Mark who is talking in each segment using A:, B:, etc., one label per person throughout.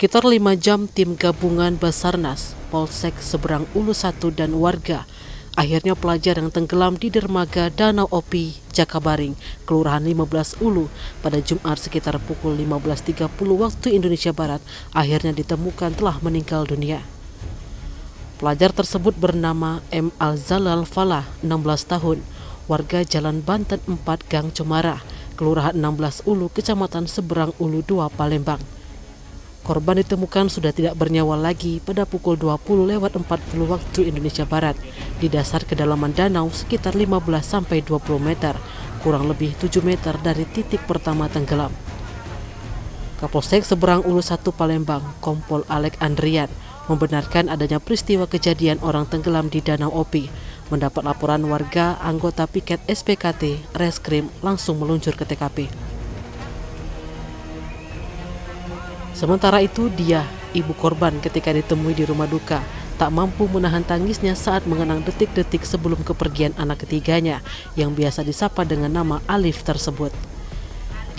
A: Sekitar 5 jam tim gabungan Basarnas, Polsek Seberang Ulu 1 dan warga akhirnya pelajar yang tenggelam di dermaga Danau Opi, Jakabaring, Kelurahan 15 Ulu pada Jumat sekitar pukul 15.30 waktu Indonesia Barat akhirnya ditemukan telah meninggal dunia. Pelajar tersebut bernama M. Al-Zalal Falah, 16 tahun, warga Jalan Banten 4 Gang Cemara, Kelurahan 16 Ulu, Kecamatan Seberang Ulu 2, Palembang. Korban ditemukan sudah tidak bernyawa lagi pada pukul 20.40 waktu Indonesia Barat di dasar kedalaman danau sekitar 15-20 meter, kurang lebih 7 meter dari titik pertama tenggelam. Kapolsek Seberang Ulu 1 Palembang, Kompol Alek Andrian, membenarkan adanya peristiwa kejadian orang tenggelam di Danau Opi. Mendapat laporan warga, anggota piket SPKT Reskrim langsung meluncur ke TKP. Sementara itu dia, ibu korban ketika ditemui di rumah duka, tak mampu menahan tangisnya saat mengenang detik-detik sebelum kepergian anak ketiganya yang biasa disapa dengan nama Alif tersebut.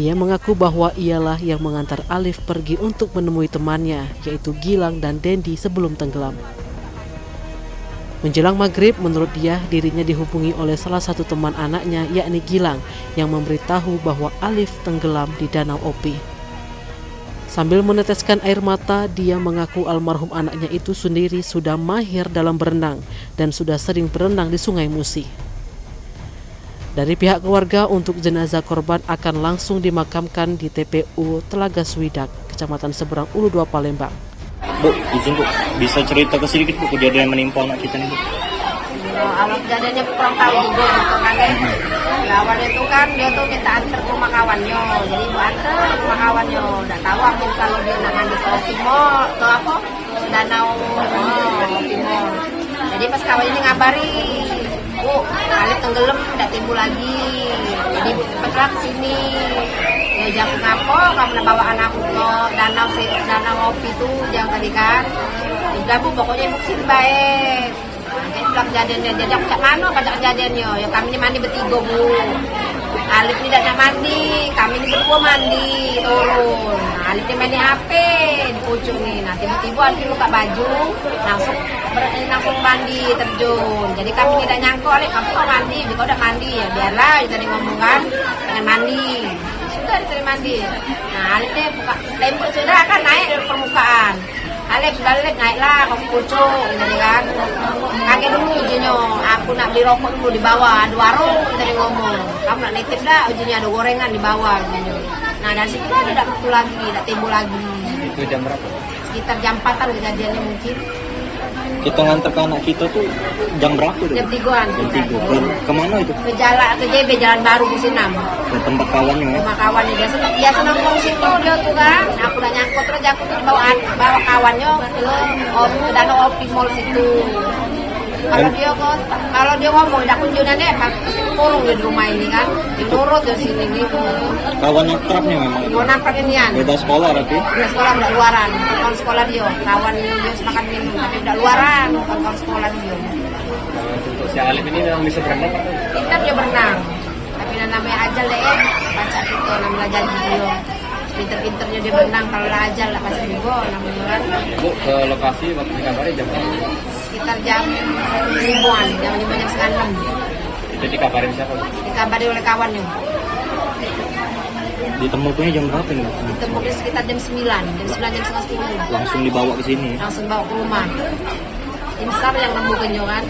A: Dia mengaku bahwa ialah yang mengantar Alif pergi untuk menemui temannya, yaitu Gilang dan Dendi sebelum tenggelam. Menjelang maghrib, menurut dia, dirinya dihubungi oleh salah satu teman anaknya, yakni Gilang, yang memberitahu bahwa Alif tenggelam di Danau Opi. Sambil meneteskan air mata, dia mengaku almarhum anaknya itu sendiri sudah mahir dalam berenang dan sudah sering berenang di Sungai Musi. Dari pihak keluarga, untuk jenazah korban akan langsung dimakamkan di TPU Telaga Swidak, Kecamatan Seberang Ulu 2, Palembang.
B: Bu, izin Bu, bisa cerita ke sedikit Bu kejadian yang menimpa anak kita nih Bu?
C: Awal kejadiannya kurang tahu juga gitu kan ya. Awalnya itu kan dia tuh minta antar ke rumah kawannya, jadi ibu antar ke rumah kawannya. Udah tahu aku kalau dia nak mandi ke Timor, ke apa? Ke Danau Timor. Jadi pas kawannya ngabari, Bu, Alif tenggelam, udah timbul lagi. Jadi ibu cepatlah ke sini. Ya jangan ngapa, kamu nak bawa anakku ke Danau Opi itu, jangan tadi kan. Udah Bu, pokoknya ibu kesini baik. Jadi pulang kejadiannya, jadi aku tak mana pada kejadiannya. Ya kami ini mandi bertiga Bu. Alif ini tidak mandi, kami ini berdua mandi turun. Nah, Alif ini mandi HP di pucuk nih. Nah tiba-tiba Alif buka baju, langsung mandi terjun. Jadi kami tidak nyangka Alif kamu kok mandi, kau udah mandi ya biarlah. Tadi ngomong kan dengan mandi. Sudah diteri mandi. Nah Alif ini buka tembok sudah kan naik dari permukaan. Alif sudah naiklah ke pucuk, jadi kan. Kakek dulu ujinya, aku nak beli rokok dulu di bawah, ada warung, tadi ngomong. Kamu nak nitip dah, ujinya ada gorengan di bawah. Ujinya. Nah dari situ kan tidak betul lagi, tidak timbul lagi.
B: Itu jam berapa?
C: Sekitar jam 4-an kejadiannya mungkin.
B: Kita nganter ke anak kita tuh jam berapa tuh?
C: Jam 3-an.
B: Jam 3. Kemana itu?
C: Ke JB, Jalan Baru Kusinam.
B: Ke tempat kawannya ya?
C: Rumah kawannya, dia senang ngomong situ dia tuh kan. Aku udah nyangkut terus, aku tuh bawa kawannya ke Danau Opi Mall situ. Kalau dia ngomong udah kunjungan deh, pasti kurung di rumah ini kan, di nurut di sini gitu.
B: Kawan yang kerap nih memang.
C: Mau nampak inian.
B: Beda sekolah tapi.
C: Udah sekolah udah luaran, kawan sekolah dia, kawan dia semakan minum, tapi udah luaran, kawan sekolah dia.
B: Untuk si Alif ini memang bisa berenang?
C: Kita dia berenang, tapi namanya ajal deh, baca itu namanya janji dia. Pinter-pinternya dia berenang, kalau lah ajal lah pasti juga namanya kan.
B: Bu, ke lokasi waktu dikabari jam berapa?
C: Sekitar jam 5-an, jam 5 jam setengah 6.
B: Itu dikabarin siapa?
C: Dikabari oleh kawannya.
B: Ditemukannya jam berapa nih?
C: Ditemukan sekitar jam 9 jam setengah 10.
B: Langsung dibawa ke sini.
C: Langsung bawa ke rumah. Tim SAR yang nemukannya kan.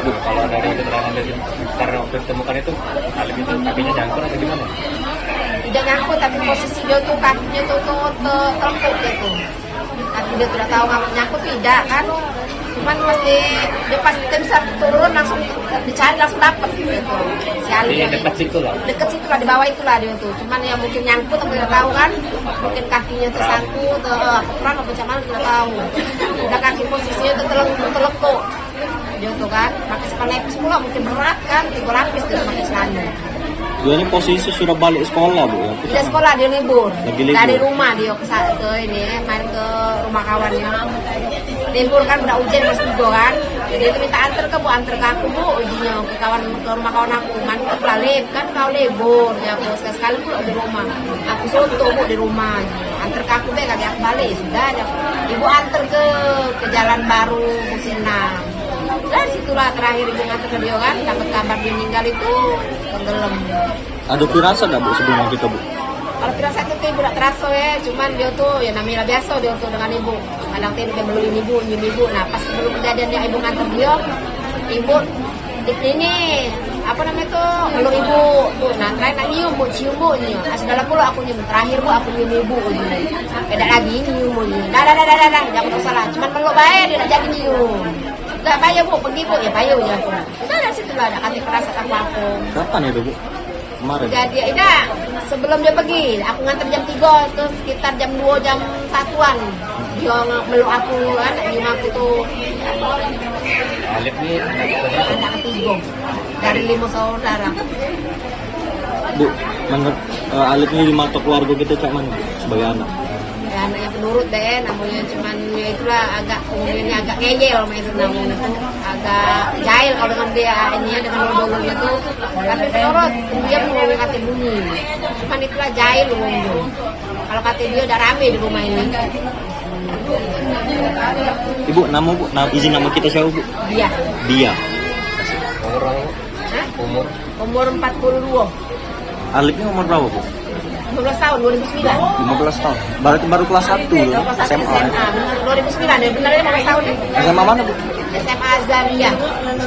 B: Bu, kalau dari keterangan dari SAR waktu ditemukan itu, Alif itu kakinya jangkut atau gimana?
C: Tidak nyangkut, tapi posisi dia tuh kakinya tuh terlempuk gitu. Tapi dia tidak tahu ngapa nyangkut tidak kan. Cuman pas tim SAR turun langsung dicari langsung dapat gitu. Si Alif
B: Iya, dekat situ lah.
C: Dekat situ lah, di bawah itulah dia tuh. Cuman ya mungkin nyangkut tapi tidak tahu kan. Mungkin kakinya tersangkut, kurang apa macam mana tidak tahu. Udah kaki posisinya tuh terlekuk. Dia tuh kan pakai sepanepis pula mungkin berat kan, 3 lapis dia pakai celana.
B: Dia ini posisi sudah balik sekolah Bu ya?
C: Tidak sekolah, dia libur.
B: Lagi libur.
C: Dari rumah dia ke ini main ke rumah kawannya. Libur kan udah ujian kelas 3 kan. Jadi itu minta antar ke Bu, antar ke aku Bu, ujinya ke rumah kawan aku. Mantap lah Leb, kan kau libur ya aku sekali pula di rumah. Aku soto Bu di rumah. Antar ke aku deh, kagak aku balik sudah. Ya. Ibu antar ke Jalan Baru Musinam. Dan situlah terakhir ibu ngantar ke dia kan, dapat kabar dia meninggal itu tenggelam.
D: Ada firasat nggak Bu sebelumnya kita Bu?
C: Kalau firasat itu ibu tak terasa ya, cuman dia tuh ya namanya biasa dia tuh dengan ibu. Kadang dia meluin ibu, nyium ibu. Nah pas sebelum kejadian dia ibu ngantar dia, ibu ini apa namanya tuh meluk ibu tuh. Nah terakhir nak nyium Bu, cium Bu nyium. Sudah pula aku nyium terakhir Bu, aku nyium ibu. Beda lagi nyium Bu nyium. Dah, jangan salah. Cuman meluk baik dia nak jadi nyium. Udah payo Bu, pergi Bu, ya payo ya aku. Udah dari situ lah, ada kerasa aku.
D: Kapan itu Bu? Kemarin?
C: Jadi ya, sebelum dia pergi, aku nganter jam 3, terus sekitar jam 2, jam 1-an. Dia meluk aku, nyium aku tuh.
B: Alif nih anak
C: Anak ketiga, dari 5 saudara.
D: Bu, menurut Alif ini di mata keluarga kita kayak mana Bu? Sebagai anak?
C: Ya, anaknya penurut deh, namanya cuman ya itulah agak umurnya agak ngeyel itu namanya tuh, agak jahil kalau dengan dia ini dengan lodolnya tuh, tapi penurut dia mau kata bunyi, cuman itulah jahil umurnya. Kalau kata dia udah rame di rumah ini.
D: Ibu, nama Bu, izin nama kita siapa Bu?
C: Dia,
D: Dia.
B: orang
C: Hah?
B: umur
C: Umur 42,
D: Alif ini umur berapa Bu?
C: 15 tahun, 2009.
D: 15 tahun. Berarti baru kelas 1 loh.
C: Kelas 1
D: SMA.
C: SMA, 2009 ya, benar 15 tahun ya.
D: SMA mana Bu?
C: SMA Azaria,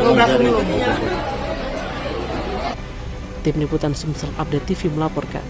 C: 12 dulu.
A: Tim Liputan Sumsel Update TV melaporkan.